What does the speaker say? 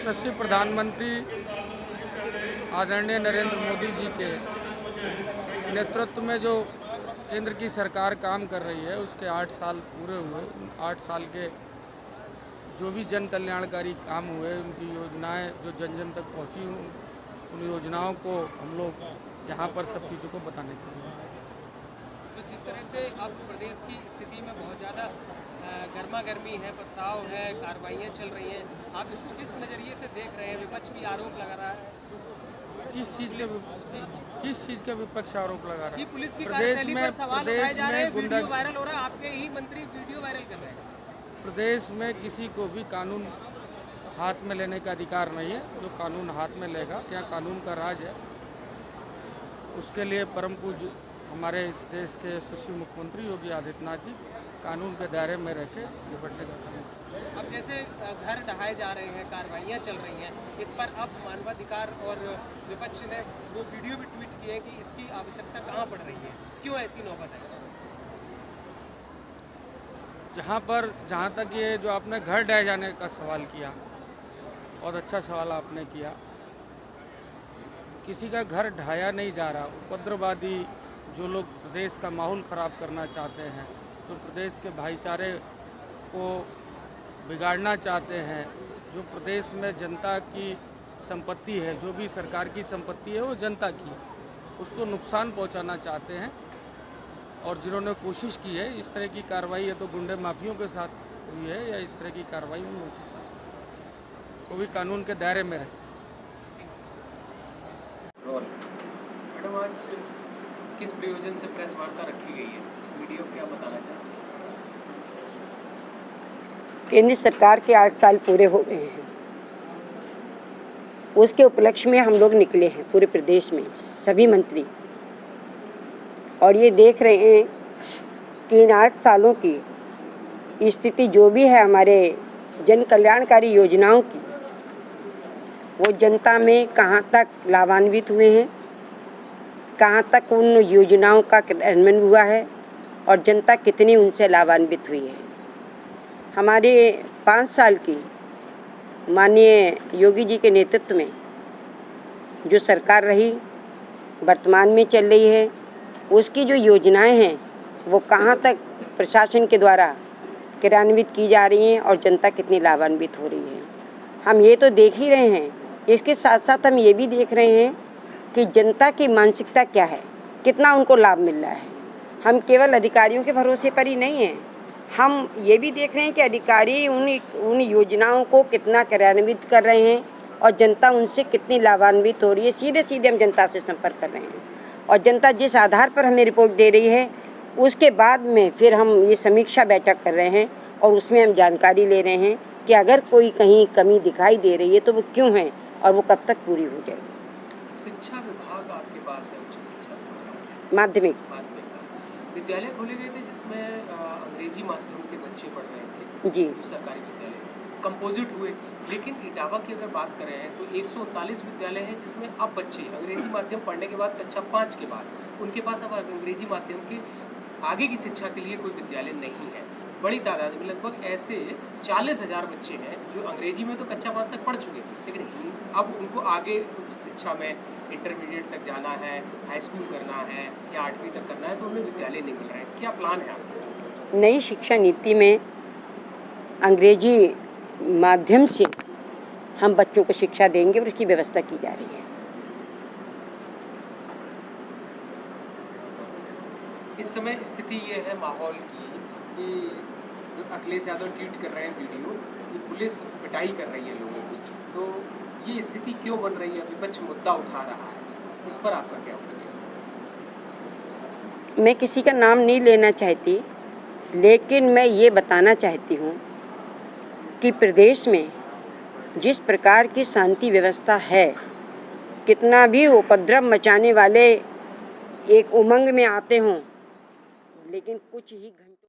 यशस्वी प्रधानमंत्री आदरणीय नरेंद्र मोदी जी के नेतृत्व में जो केंद्र की सरकार काम कर रही है उसके 8 साल पूरे हुए। 8 साल के जो भी जन कल्याणकारी काम हुए, उनकी योजनाएं जो जन जन तक पहुंची, उन योजनाओं को हम लोग यहाँ पर सब चीज़ों को बताने के लिए। तो जिस तरह से अब प्रदेश की स्थिति में बहुत ज़्यादा गर्मा गर्मी है, पथराव है, कार्रवाइयाँ चल रही हैं, आप इसको किस नज़रिए से देख रहे हैं? विपक्ष भी आरोप लगा रहा है। किस चीज़ का विपक्ष आरोप लगा रहा है? पुलिस की कार्यशैली पर सवाल उठाए जा रहे हैं, वीडियो वायरल हो रहा है, आपके ही मंत्री वीडियो वायरल कर रहे हैं। प्रदेश में किसी को भी कानून हाथ में लेने का अधिकार नहीं है। जो कानून हाथ में लेगा, यहाँ कानून का राज है, उसके लिए परम पूज्य हमारे इस देश के यशस्वी मुख्यमंत्री योगी आदित्यनाथ जी कानून के दायरे में रह के निपटने का काम। अब जैसे घर ढहाए जा रहे हैं, कार्रवाइयाँ चल रही हैं, इस पर अब मानवाधिकार और विपक्ष ने वो वीडियो भी ट्वीट किए कि इसकी आवश्यकता कहाँ पड़ रही है, क्यों ऐसी नौबत है? जहाँ तक ये जो आपने घर ढह जाने का सवाल किया, बहुत अच्छा सवाल आपने किया। किसी का घर ढाया नहीं जा रहा। उपद्रववादी जो लोग प्रदेश का माहौल ख़राब करना चाहते हैं, जो प्रदेश के भाईचारे को बिगाड़ना चाहते हैं, जो प्रदेश में जनता की संपत्ति है, जो भी सरकार की संपत्ति है वो जनता की है, उसको नुकसान पहुंचाना चाहते हैं। और जिन्होंने कोशिश की है इस तरह की कार्रवाई, या तो गुंडे माफियों के साथ हुई है या इस तरह की कार्रवाई उन लोगों के साथ, वो भी कानून के दायरे में रहते। मैडम, आज किस प्रयोजन से प्रेस वार्ता रखी गई है? वीडियो क्या बताना चाहते हैं? केंद्र सरकार के 8 साल पूरे हो गए हैं, उसके उपलक्ष्य में हम लोग निकले हैं पूरे प्रदेश में सभी मंत्री, और ये देख रहे हैं कि इन 8 सालों की स्थिति जो भी है हमारे जन कल्याणकारी योजनाओं की, वो जनता में कहाँ तक लाभान्वित हुए हैं, कहाँ तक उन योजनाओं का क्रियान्वयन हुआ है और जनता कितनी उनसे लाभान्वित हुई है। हमारे 5 साल की माननीय योगी जी के नेतृत्व में जो सरकार रही, वर्तमान में चल रही है, उसकी जो योजनाएं हैं वो कहाँ तक प्रशासन के द्वारा क्रियान्वित की जा रही हैं और जनता कितनी लाभान्वित हो रही है, हम ये तो देख ही रहे हैं। इसके साथ साथ हम ये भी देख रहे हैं कि जनता की मानसिकता क्या है, कितना उनको लाभ मिल रहा है। हम केवल अधिकारियों के भरोसे पर ही नहीं हैं, हम ये भी देख रहे हैं कि अधिकारी उन योजनाओं को कितना क्रियान्वित कर रहे हैं और जनता उनसे कितनी लाभान्वित हो रही है। सीधे सीधे हम जनता से संपर्क कर रहे हैं और जनता जिस आधार पर हमें रिपोर्ट दे रही है उसके बाद में फिर हम ये समीक्षा बैठक कर रहे हैं और उसमें हम जानकारी ले रहे हैं कि अगर कोई कहीं कमी दिखाई दे रही है तो वो क्यों है और वो कब तक पूरी हो जाएगी। शिक्षा विभाग आपके पास है, उच्च शिक्षा माध्यमिक विद्यालय खोले गए थे जिसमें अंग्रेजी माध्यम के बच्चे पढ़ रहे थे जी, सरकारी विद्यालय कंपोजिट हुए। लेकिन इटावा की अगर बात करें तो 139 विद्यालय हैं जिसमें अब बच्चे अंग्रेजी माध्यम पढ़ने के बाद कक्षा 5 के बाद उनके पास अब अंग्रेजी माध्यम के आगे की शिक्षा के लिए कोई विद्यालय नहीं है। बड़ी तादाद में लगभग ऐसे 40,000 बच्चे हैं जो अंग्रेजी में तो कक्षा 5 तक पढ़ चुके, लेकिन अब उनको आगे उच्च शिक्षा में इंटरमीडिएट तक जाना है, हाई स्कूल करना है या 8वीं तक करना है, तो उन्हें विद्यालय नहीं मिल रहा है। क्या प्लान है आपका? नई शिक्षा नीति में अंग्रेजी माध्यम से हम बच्चों को शिक्षा देंगे और उसकी व्यवस्था की जा रही है। इस समय स्थिति ये है माहौल की कि अखिलेश यादव ट्वीट कर रहे हैं वीडियो कि पुलिस पिटाई कर रही है लोगों की, तो ये स्थिति क्यों बन रही है? विपक्ष मुद्दा उठा रहा है, इस पर आपका क्या ओपिनियन? मैं किसी का नाम नहीं लेना चाहती, लेकिन मैं ये बताना चाहती हूँ कि प्रदेश में जिस प्रकार की शांति व्यवस्था है, कितना भी उपद्रव मचाने वाले एक उमंग में आते हों, लेकिन कुछ ही